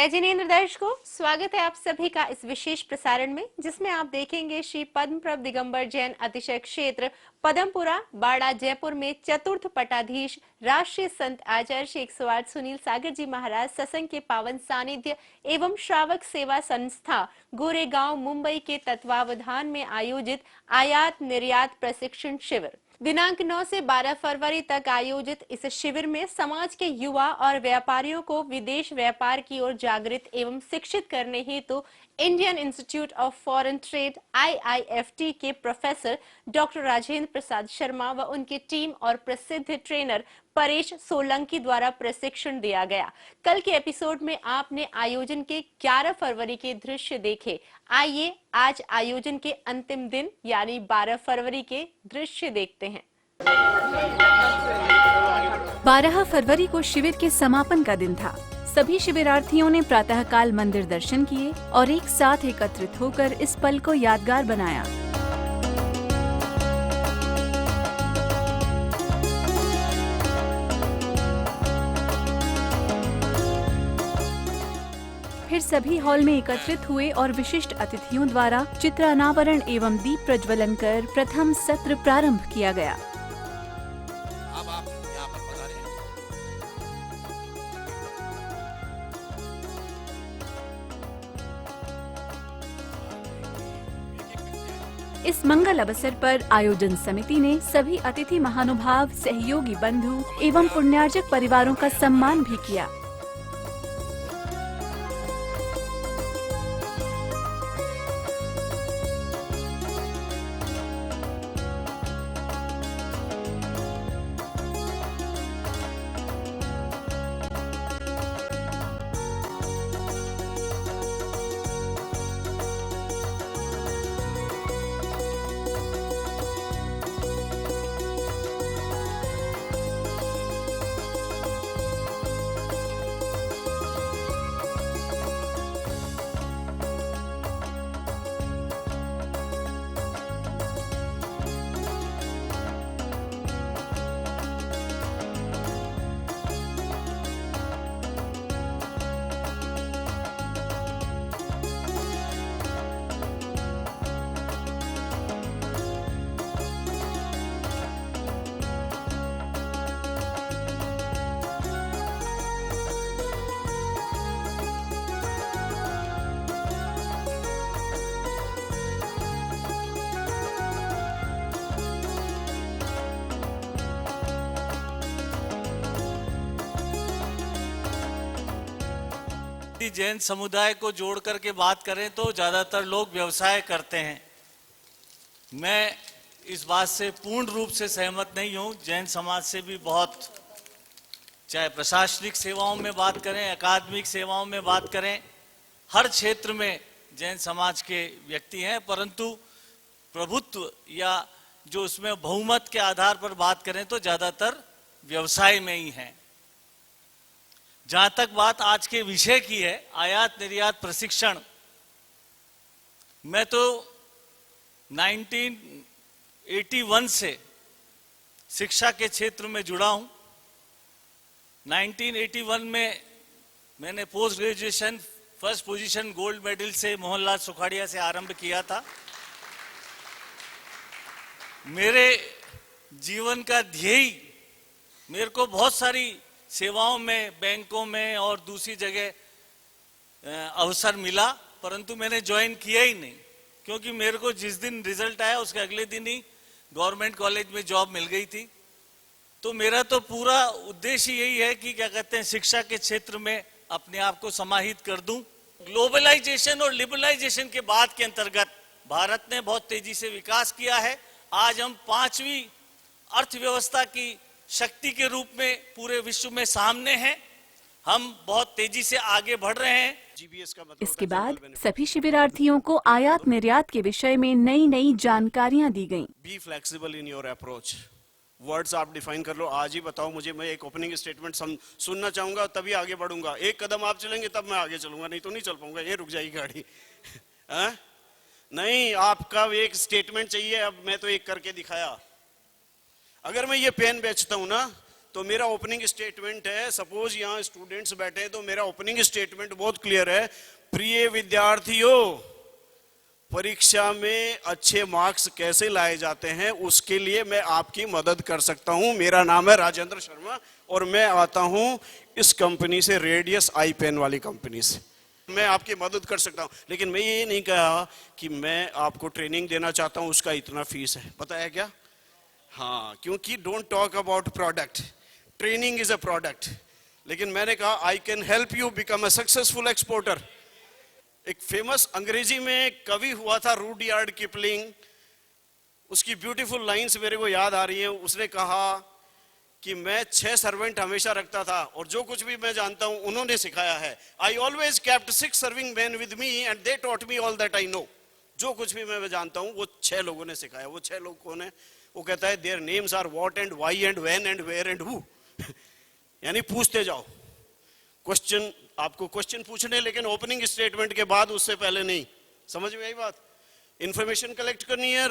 जय जिनेन्द्र दर्शकों, स्वागत है आप सभी का इस विशेष प्रसारण में, जिसमें आप देखेंगे श्री पद्मप्रभ दिगंबर जैन अतिशय क्षेत्र पदमपुरा बाड़ा जयपुर में चतुर्थ पटाधीश राष्ट्रीय संत आचार्य श्री 108 सुनील सागर जी महाराज सत्संग के पावन सानिध्य एवं श्रावक सेवा संस्था गोरेगांव मुंबई के तत्वावधान में आयोजित आयात निर्यात प्रशिक्षण शिविर। दिनांक 9 से 12 फरवरी तक आयोजित इस शिविर में समाज के युवा और व्यापारियों को विदेश व्यापार की ओर जागृत एवं शिक्षित करने हेतु Indian institute of foreign trade IIFT के प्रोफेसर डॉक्टर राजेंद्र प्रसाद शर्मा व उनकी टीम और प्रसिद्ध ट्रेनर परेश सोलंकी द्वारा प्रशिक्षण दिया गया। कल के एपिसोड में आपने आयोजन के 11 फरवरी के दृश्य देखे। आइए आज आयोजन के अंतिम दिन यानी 12 फरवरी के दृश्य देखते हैं। 12 फरवरी को शिविर के समापन का दिन था। सभी शिविरार्थियों ने प्रातःकाल मंदिर दर्शन किए और एक साथ एकत्रित होकर इस पल को यादगार बनाया। फिर सभी हॉल में एकत्रित हुए और विशिष्ट अतिथियों द्वारा चित्रानावरण एवं दीप प्रज्वलन कर प्रथम सत्र प्रारंभ किया गया। अब आप यहाँ पर पधारें। इस मंगल अवसर पर आयोजन समिति ने सभी अतिथि महानुभाव, सहयोगी बंधु एवं पुण्यार्जक परिवारों का सम्मान भी किया। जैन समुदाय को जोड़ करके बात करें तो ज़्यादातर लोग व्यवसाय करते हैं। मैं इस बात से पूर्ण रूप से सहमत नहीं हूँ। जैन समाज से भी बहुत, चाहे प्रशासनिक सेवाओं में बात करें, अकादमिक सेवाओं में बात करें, हर क्षेत्र में जैन समाज के व्यक्ति हैं, परंतु प्रभुत्व या जो उसमें बहुमत के आधार पर बात करें तो ज़्यादातर व्यवसाय में ही हैं। जहां तक बात आज के विषय की है, आयात निर्यात प्रशिक्षण, मैं तो 1981 से शिक्षा के क्षेत्र में जुड़ा हूं। 1981 में मैंने post graduation first position gold medal से मोहनलाल सुखाड़िया से आरंभ किया था। मेरे जीवन का ध्येय, मेरे को बहुत सारी सेवाओं में, बैंकों में और दूसरी जगह अवसर मिला, परंतु मैंने ज्वाइन किया ही नहीं, क्योंकि मेरे को जिस दिन रिजल्ट आया उसके अगले दिन ही गवर्नमेंट कॉलेज में जॉब मिल गई थी। तो मेरा तो पूरा उद्देश्य यही है कि क्या कहते हैं, शिक्षा के क्षेत्र में अपने आप को समाहित कर दूं। ग्लोबलाइजेशन और लिबरलाइजेशन के बाद के अंतर्गत भारत ने बहुत तेजी से विकास किया है। आज हम 5वीं अर्थव्यवस्था की शक्ति के रूप में पूरे विश्व में सामने हैं। हम बहुत तेजी से आगे बढ़ रहे हैं। जीबीएस का मतलब इसके बाद सभी शिविरार्थियों को आयात निर्यात के विषय में नई नई जानकारियां दी गईं। Be flexible in your approach. Words आप डिफाइन कर लो, आज ही बताओ मुझे। मैं एक ओपनिंग स्टेटमेंट सुनना चाहूंगा, तभी आगे बढ़ूंगा। एक कदम आप चलेंगे तब मैं आगे चलूंगा, नहीं तो नहीं चल पाऊंगा, ये रुक जाएगी गाड़ी। नहीं, आपका एक स्टेटमेंट चाहिए। अब मैं तो एक करके दिखाया। अगर मैं ये पेन बेचता हूं ना, तो मेरा ओपनिंग स्टेटमेंट है, सपोज यहाँ स्टूडेंट्स बैठे हैं तो मेरा ओपनिंग स्टेटमेंट बहुत क्लियर है। प्रिय विद्यार्थियों, परीक्षा में अच्छे मार्क्स कैसे लाए जाते हैं उसके लिए मैं आपकी मदद कर सकता हूं। मेरा नाम है राजेंद्र शर्मा और मैं आता हूं इस कंपनी से, रेडियस आई पेन वाली कंपनी से। मैं आपकी मदद कर सकता हूं, लेकिन मैं ये नहीं कहा कि मैं आपको ट्रेनिंग देना चाहता हूं उसका इतना फीस है। पता है क्या? हाँ, क्योंकि don't talk about product, training is a product. लेकिन मैंने कहा I can help you become a successful exporter. एक फेमस अंग्रेजी में कवि हुआ था रूडयार्ड किपलिंग, उसकी ब्यूटीफुल लाइंस मेरे को याद आ रही हैं। उसने कहा कि मैं 6 सर्वेंट हमेशा रखता था और जो कुछ भी मैं जानता हूं उन्होंने सिखाया है। I always kept 6 serving man with me and they taught me all that I know. जो कुछ भी मैं जानता हूं वो 6 लोगों ने सिखाया। वो 6 लोग कौन है? वो कहता है their names are what and why and when and where and who. यानी पूछते जाओ क्वेश्चन, आपको क्वेश्चन पूछने, लेकिन ओपनिंग स्टेटमेंट के बाद, उससे पहले नहीं। समझ में आई बात? इंफॉर्मेशन कलेक्ट करनी है,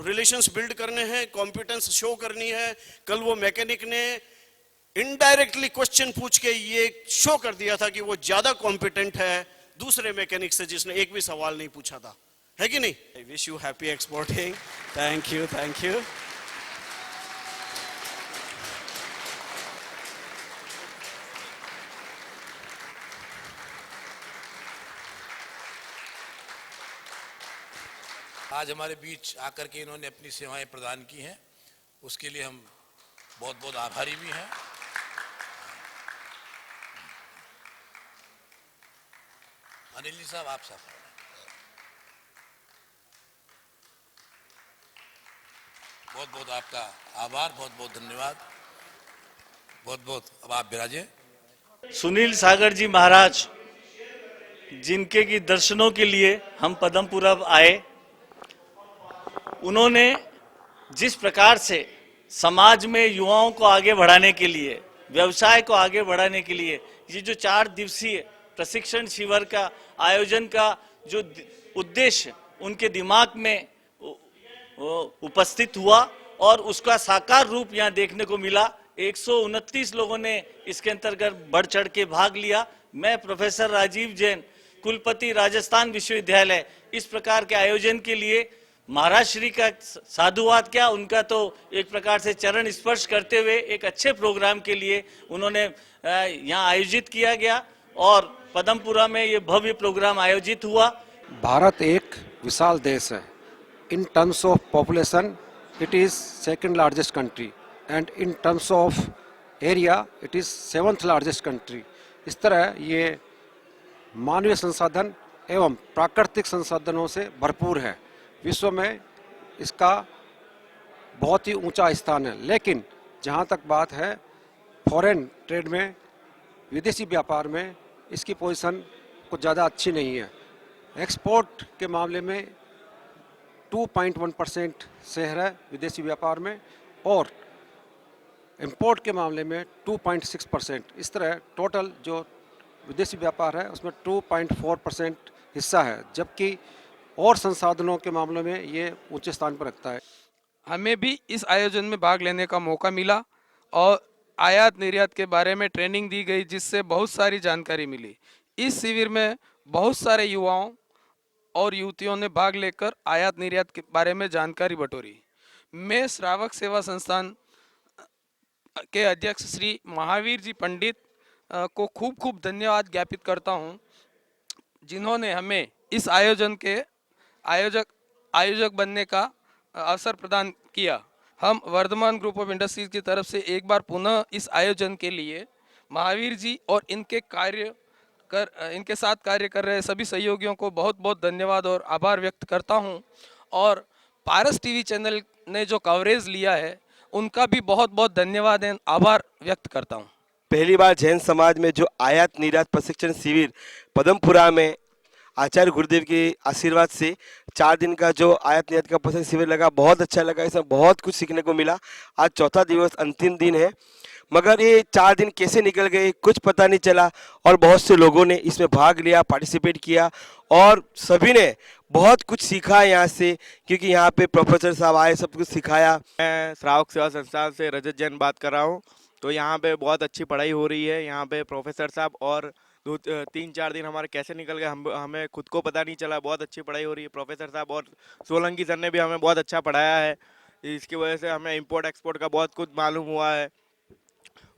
रिलेशंस बिल्ड करने हैं, कॉम्पिटेंस शो करनी है। कल वो मैकेनिक ने इनडायरेक्टली क्वेश्चन पूछ के ये शो कर दिया था कि वो ज्यादा कॉम्पिटेंट है दूसरे मैकेनिक से जिसने एक भी सवाल नहीं पूछा था, है कि नहीं? I wish you happy exporting. Thank you, thank you. आज हमारे बीच आकर के इन्होंने अपनी सेवाएं प्रदान की हैं, उसके लिए हम बहुत बहुत आभारी भी हैं। अनिल जी साहब, आप साहब बहुत बहुत आपका आभार, बहुत बहुत धन्यवाद, बहुत बहुत। अब आप विराजे। सुनील सागर जी महाराज, जिनके की दर्शनों के लिए हम पदमपुरा आए, उन्होंने जिस प्रकार से समाज में युवाओं को आगे बढ़ाने के लिए, व्यवसाय को आगे बढ़ाने के लिए ये जो 4 दिवसीय प्रशिक्षण शिविर का आयोजन का जो उद्देश्य उनके दिमाग में उपस्थित हुआ और उसका साकार रूप यहाँ देखने को मिला। 129 लोगों ने इसके अंतर्गत बढ़ चढ़ के भाग लिया। मैं प्रोफेसर राजीव जैन, कुलपति राजस्थान विश्वविद्यालय, इस प्रकार के आयोजन के लिए महाराज श्री का साधुवाद क्या, उनका तो एक प्रकार से चरण स्पर्श करते हुए एक अच्छे प्रोग्राम के लिए उन्होंने यहाँ आयोजित किया गया और पदमपुरा में ये भव्य प्रोग्राम आयोजित हुआ। भारत एक विशाल देश है। In terms of population it is second largest country and in terms of area it is 7th largest country. इस तरह ये मानवीय संसाधन एवं प्राकृतिक संसाधनों से भरपूर है। विश्व में इसका बहुत ही ऊंचा स्थान है। लेकिन जहां तक बात है फॉरेन ट्रेड में, विदेशी व्यापार में, इसकी पोजीशन कुछ ज़्यादा अच्छी नहीं है। एक्सपोर्ट के मामले में 2.1% शेयर है विदेशी व्यापार में और इंपोर्ट के मामले में 2.6%। इस तरह टोटल जो विदेशी व्यापार है उसमें 2.4% हिस्सा है, जबकि और संसाधनों के मामलों में ये ऊंचे स्थान पर रखता है। हमें भी इस आयोजन में भाग लेने का मौका मिला और आयात निर्यात के बारे में ट्रेनिंग दी गई, जिससे बहुत सारी जानकारी मिली। इस शिविर में बहुत सारे युवाओं और युवतियों ने भाग लेकर आयात निर्यात के बारे में जानकारी बटोरी। मैं श्रावक सेवा संस्थान के अध्यक्ष श्री महावीर जी पंडित को खूब खूब धन्यवाद ज्ञापित करता हूं, जिन्होंने हमें इस आयोजन के आयोजक बनने का अवसर प्रदान किया। हम वर्धमान ग्रुप ऑफ इंडस्ट्रीज की तरफ से एक बार पुनः इस आयोजन के लिए महावीर जी और इनके साथ कार्य कर रहे सभी सहयोगियों को बहुत बहुत धन्यवाद और आभार व्यक्त करता हूं। और पारस टीवी चैनल ने जो कवरेज लिया है उनका भी बहुत बहुत धन्यवाद एवं आभार व्यक्त करता हूं। पहली बार जैन समाज में जो आयात निर्यात प्रशिक्षण शिविर पदमपुरा में आचार्य गुरुदेव के आशीर्वाद से 4 दिन का जो आयात निर्यात का प्रशिक्षण शिविर लगा, बहुत अच्छा लगा। इसमें बहुत कुछ सीखने को मिला। आज चौथा दिवस, अंतिम दिन है, मगर ये 4 दिन कैसे निकल गए कुछ पता नहीं चला और बहुत से लोगों ने इसमें भाग लिया, पार्टिसिपेट किया और सभी ने बहुत कुछ सीखा यहाँ से, क्योंकि यहाँ पे प्रोफेसर साहब आए, सब कुछ सिखाया। मैं श्रावक सेवा संस्थान से रजत जैन बात कर रहा हूँ तो यहाँ पे बहुत अच्छी पढ़ाई हो रही है। यहाँ पे प्रोफेसर साहब और 3-4 दिन हमारे कैसे निकल गए हमें खुद को पता नहीं चला। बहुत अच्छी पढ़ाई हो रही है। प्रोफेसर साहब और सोलंकी सर ने भी हमें बहुत अच्छा पढ़ाया है। इसकी वजह से हमें इंपोर्ट एक्सपोर्ट का बहुत कुछ मालूम हुआ है।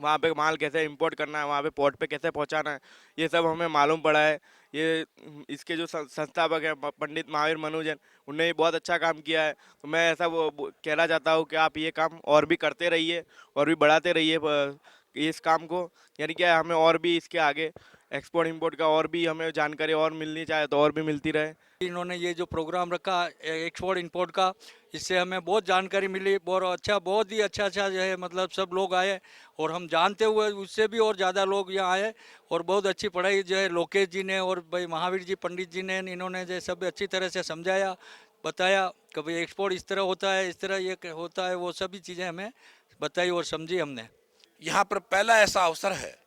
वहाँ पे माल कैसे इंपोर्ट करना है, वहाँ पे पोर्ट पे कैसे पहुँचाना है, ये सब हमें मालूम पड़ा है। ये इसके जो संस्थापक हैं पंडित महावीर मनु जैन, उन्होंने भी बहुत अच्छा काम किया है। तो मैं ऐसा कहना चाहता हूँ कि आप ये काम और भी करते रहिए और भी बढ़ाते रहिए इस काम को। यानी क्या हमें और भी इसके आगे एक्सपोर्ट इंपोर्ट का और भी हमें जानकारी और मिलनी चाहे तो और भी मिलती रहे। इन्होंने ये जो प्रोग्राम रखा एक्सपोर्ट इंपोर्ट का, इससे हमें बहुत जानकारी मिली। बहुत ही अच्छा जो है मतलब सब लोग आए और हम जानते हुए उससे भी और ज़्यादा लोग यहाँ आए और बहुत अच्छी पढ़ाई जो है लोकेश जी ने और भाई महावीर जी पंडित जी ने इन्होंने जो सब अच्छी तरह से समझाया बताया कि भाई एक्सपोर्ट इस तरह होता है, इस तरह ये होता है, वो सभी चीज़ें हमें बताई और समझी हमने। यहाँ पर पहला ऐसा अवसर है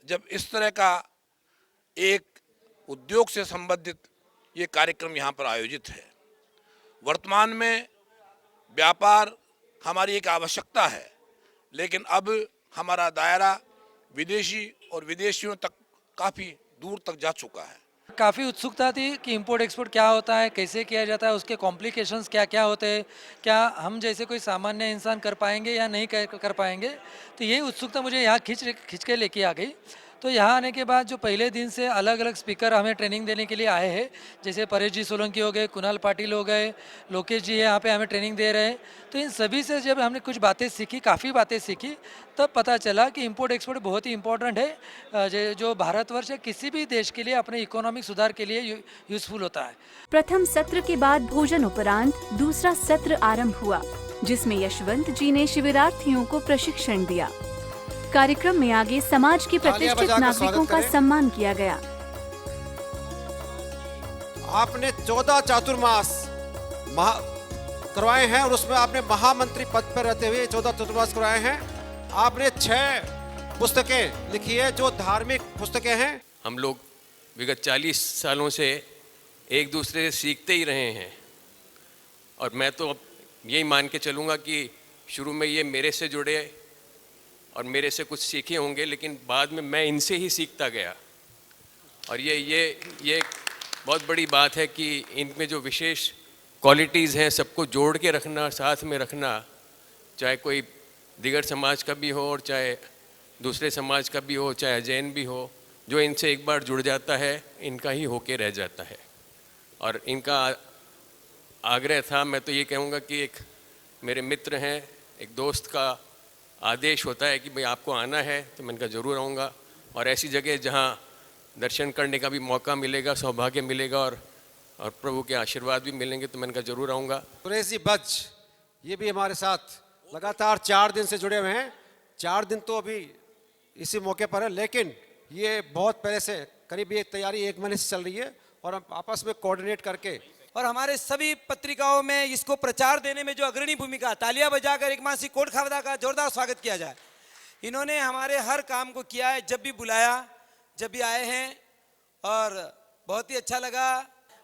जब इस तरह का एक उद्योग से संबंधित ये कार्यक्रम यहाँ पर आयोजित है। वर्तमान में व्यापार हमारी एक आवश्यकता है, लेकिन अब हमारा दायरा विदेशी और विदेशियों तक काफ़ी दूर तक जा चुका है। काफ़ी उत्सुकता थी कि इंपोर्ट एक्सपोर्ट क्या होता है, कैसे किया जाता है, उसके कॉम्प्लिकेशंस क्या क्या होते हैं, क्या हम जैसे कोई सामान्य इंसान कर पाएंगे या नहीं कर पाएंगे। तो यही उत्सुकता मुझे यहाँ खींच के लेके आ गई। तो यहाँ आने के बाद जो पहले दिन से अलग अलग स्पीकर हमें ट्रेनिंग देने के लिए आए हैं, जैसे परेश जी सोलंकी हो गए, कुणाल पाटिल हो गए, लोकेश जी यहाँ पे हमें ट्रेनिंग दे रहे हैं। तो इन सभी से जब हमने कुछ बातें सीखी, काफ़ी बातें सीखी, तब पता चला कि इंपोर्ट एक्सपोर्ट बहुत ही इंपॉर्टेंट है, जो भारतवर्ष है किसी भी देश के लिए अपने इकोनॉमिक सुधार के लिए यूजफुल होता है। प्रथम सत्र के बाद भोजन उपरांत दूसरा सत्र आरंभ हुआ, जिसमें यशवंत जी ने शिविरार्थियों को प्रशिक्षण दिया। कार्यक्रम में आगे समाज के प्रतिष्ठित नागरिकों का सम्मान किया गया। आपने 14 चातुर्मास करवाए हैं और उसमें आपने महामंत्री पद पर रहते हुए 14 चातुर्मास करवाए हैं। आपने 6 पुस्तकें लिखी है जो धार्मिक पुस्तकें हैं। हम लोग विगत 40 सालों से एक दूसरे से सीखते ही रहे हैं और मैं तो अब यही मान के चलूँगा कि शुरू में ये मेरे से जुड़े और मेरे से कुछ सीखे होंगे, लेकिन बाद में मैं इनसे ही सीखता गया। और ये बहुत बड़ी बात है कि इनमें जो विशेष क्वालिटीज़ हैं सबको जोड़ के रखना, साथ में रखना, चाहे कोई दिगर समाज का भी हो और चाहे दूसरे समाज का भी हो, चाहे जैन भी हो, जो इनसे एक बार जुड़ जाता है इनका ही होके रह जाता है। और इनका आग्रह था, मैं तो ये कहूँगा कि एक मेरे मित्र हैं, एक दोस्त का आदेश होता है कि भाई आपको आना है, तो मैं इनका ज़रूर आऊँगा। और ऐसी जगह जहाँ दर्शन करने का भी मौका मिलेगा, सौभाग्य मिलेगा और प्रभु के आशीर्वाद भी मिलेंगे, तो मैं इनका ज़रूर आऊँगा। सुरेश जी बज ये भी हमारे साथ लगातार 4 दिन से जुड़े हुए हैं। 4 दिन तो अभी इसी मौके पर है, लेकिन ये बहुत पहले से करीब ये तैयारी 1 महीने से चल रही है और हम आपस में कोऑर्डिनेट करके और हमारे सभी पत्रिकाओं में इसको प्रचार देने में जो अग्रणी भूमिका, तालियां बजाकर एक मासी कोट खावदा का जोरदार स्वागत किया जाए। इन्होंने हमारे हर काम को किया है, जब भी बुलाया, जब भी आए हैं और बहुत ही अच्छा लगा।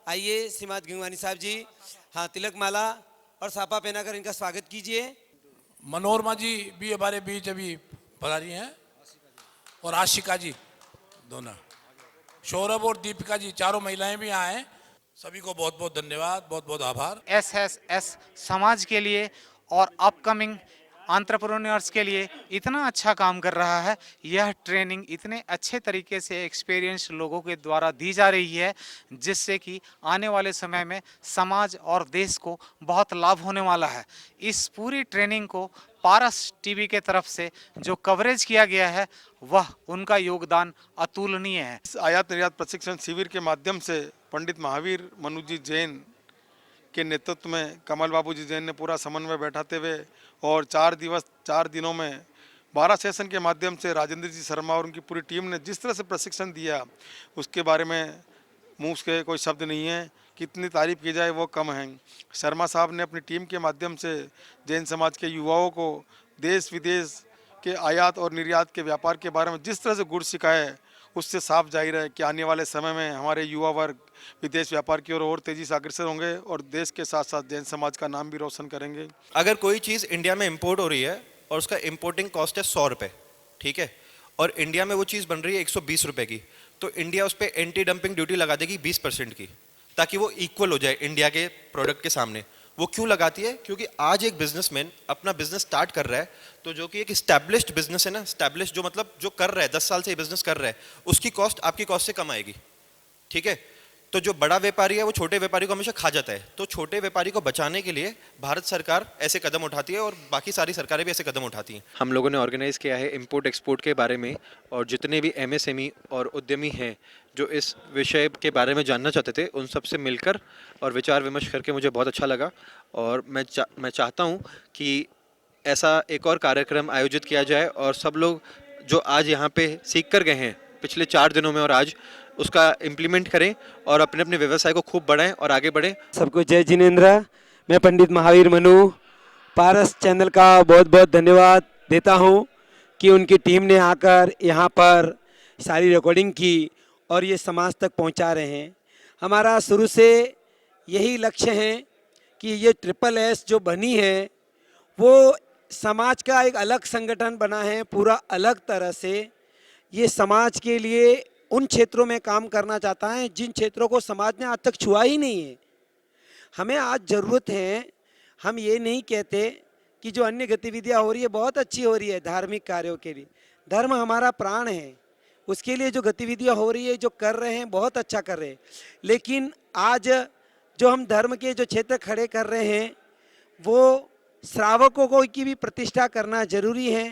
आइए श्रीमद गंगवानी साहब जी, हाँ, तिलक माला और सापा पहनाकर इनका स्वागत कीजिए। मनोरमा जी भी हमारे बीच अभी पधारी हैं और आशिका जी दोनों, सौरभ और दीपिका जी, चारों महिलाएं भी आए हैं। सभी को बहुत बहुत धन्यवाद, बहुत बहुत आभार। एसएसएस समाज के लिए और अपकमिंग एंटरप्रेन्योर्स के लिए इतना अच्छा काम कर रहा है। यह ट्रेनिंग इतने अच्छे तरीके से एक्सपीरियंस लोगों के द्वारा दी जा रही है, जिससे कि आने वाले समय में समाज और देश को बहुत लाभ होने वाला है। इस पूरी ट्रेनिंग को पारस टीवी के तरफ से जो कवरेज किया गया है, वह उनका योगदान अतुलनीय है। इस आयात निर्यात प्रशिक्षण शिविर के माध्यम से पंडित महावीर मनु जी जैन के नेतृत्व में कमल बाबू जी जैन ने पूरा समन्वय बैठाते हुए और 4 दिनों में 12 सेशन के माध्यम से राजेंद्र जी शर्मा और उनकी पूरी टीम ने जिस तरह से प्रशिक्षण दिया, उसके बारे में मुँह के कोई शब्द नहीं है। कितनी तारीफ की जाए वो कम है। शर्मा साहब ने अपनी टीम के माध्यम से जैन समाज के युवाओं को देश विदेश के आयात और निर्यात के व्यापार के बारे में जिस तरह से गुण सिखाए, उससे साफ जाहिर है कि आने वाले समय में हमारे युवा वर्ग विदेश व्यापार की ओर और तेजी से अग्रसर होंगे और देश के साथ साथ जैन समाज का नाम भी रोशन करेंगे। अगर कोई चीज़ इंडिया में इंपोर्ट हो रही है और उसका इंपोर्टिंग कॉस्ट है 100 रुपये, ठीक है, और इंडिया में वो चीज़ बन रही है 120 रुपये की, तो इंडिया उस पर एंटी डंपिंग ड्यूटी लगा देगी 20% की, ताकि वो इक्वल हो जाए इंडिया के प्रोडक्ट के सामने। वो क्यों लगाती है? क्योंकि आज एक बिजनेसमैन अपना बिजनेस स्टार्ट कर रहा है, तो जो कि एक स्टैब्लिश्ड बिजनेस है ना, स्टैब्लिश्ड जो मतलब जो कर रहा है 10 साल से ये बिजनेस कर रहा है, उसकी कॉस्ट आपकी कॉस्ट से कम आएगी, ठीक है। तो जो बड़ा व्यापारी है वो छोटे व्यापारी को हमेशा खा जाता है, तो छोटे व्यापारी को बचाने के लिए भारत सरकार ऐसे कदम उठाती है और बाकी सारी सरकारें भी ऐसे कदम उठाती हैं। हम लोगों ने ऑर्गेनाइज़ किया है इंपोर्ट एक्सपोर्ट के बारे में, और जितने भी MSME और उद्यमी हैं जो इस विषय के बारे में जानना चाहते थे, उन सब से मिलकर और विचार विमर्श करके मुझे बहुत अच्छा लगा। और मैं चाहता हूँ कि ऐसा एक और कार्यक्रम आयोजित किया जाए और सब लोग जो आज यहाँ पे सीख कर गए हैं पिछले 4 दिनों में और आज, उसका इम्प्लीमेंट करें और अपने अपने व्यवसाय को खूब बढ़ाएं और आगे बढ़ें। सबको जय जिनेंद्र। मैं पंडित महावीर मनु पारस चैनल का बहुत बहुत धन्यवाद देता हूं कि उनकी टीम ने आकर यहां पर सारी रिकॉर्डिंग की और ये समाज तक पहुंचा रहे हैं। हमारा शुरू से यही लक्ष्य है कि ये SSS जो बनी है वो समाज का एक अलग संगठन बना है, पूरा अलग तरह से। ये समाज के लिए उन क्षेत्रों में काम करना चाहता है जिन क्षेत्रों को समाज ने आज तक छुआ ही नहीं है। हमें आज ज़रूरत है, हम ये नहीं कहते कि जो अन्य गतिविधियाँ हो रही है बहुत अच्छी हो रही है धार्मिक कार्यों के लिए, धर्म हमारा प्राण है, उसके लिए जो गतिविधियाँ हो रही है जो कर रहे हैं बहुत अच्छा कर रहे हैं, लेकिन आज जो हम धर्म के जो क्षेत्र खड़े कर रहे हैं वो श्रावकों को की भी प्रतिष्ठा करना जरूरी है।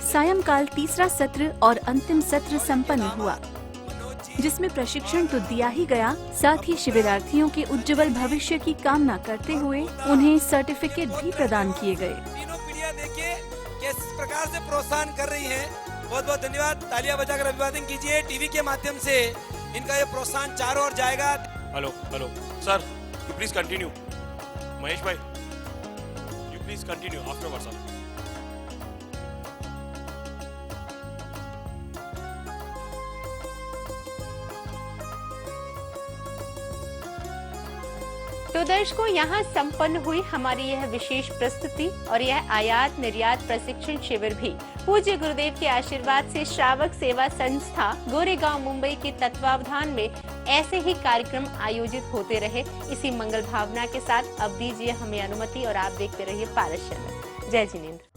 सायंकाल तीसरा सत्र और अंतिम सत्र संपन्न हुआ, जिसमें प्रशिक्षण तो दिया ही गया, साथ ही शिविरार्थियों के उज्जवल भविष्य की कामना करते हुए उन्हें सर्टिफिकेट भी प्रदान किए गए। तीनों पीढ़ियां देखिए किस प्रकार से प्रोत्साहन कर रही हैं। बहुत बहुत धन्यवाद, तालियां बजाकर अभिवादन कीजिए। टीवी के माध्यम से इनका ये प्रोत्साहन चारों ओर जाएगा। Hello sir, you please continue. Mahesh भाई, you please continue afterward sir. तो दर्शकों, यहाँ संपन्न हुई हमारी यह विशेष प्रस्तुति और यह आयात निर्यात प्रशिक्षण शिविर भी पूज्य गुरुदेव के आशीर्वाद से श्रावक सेवा संस्था गोरेगांव मुंबई के तत्वावधान में ऐसे ही कार्यक्रम आयोजित होते रहे, इसी मंगल भावना के साथ अब दीजिए हमें अनुमति और आप देखते रहिए पारस चैनल। जय जिनेंद्र।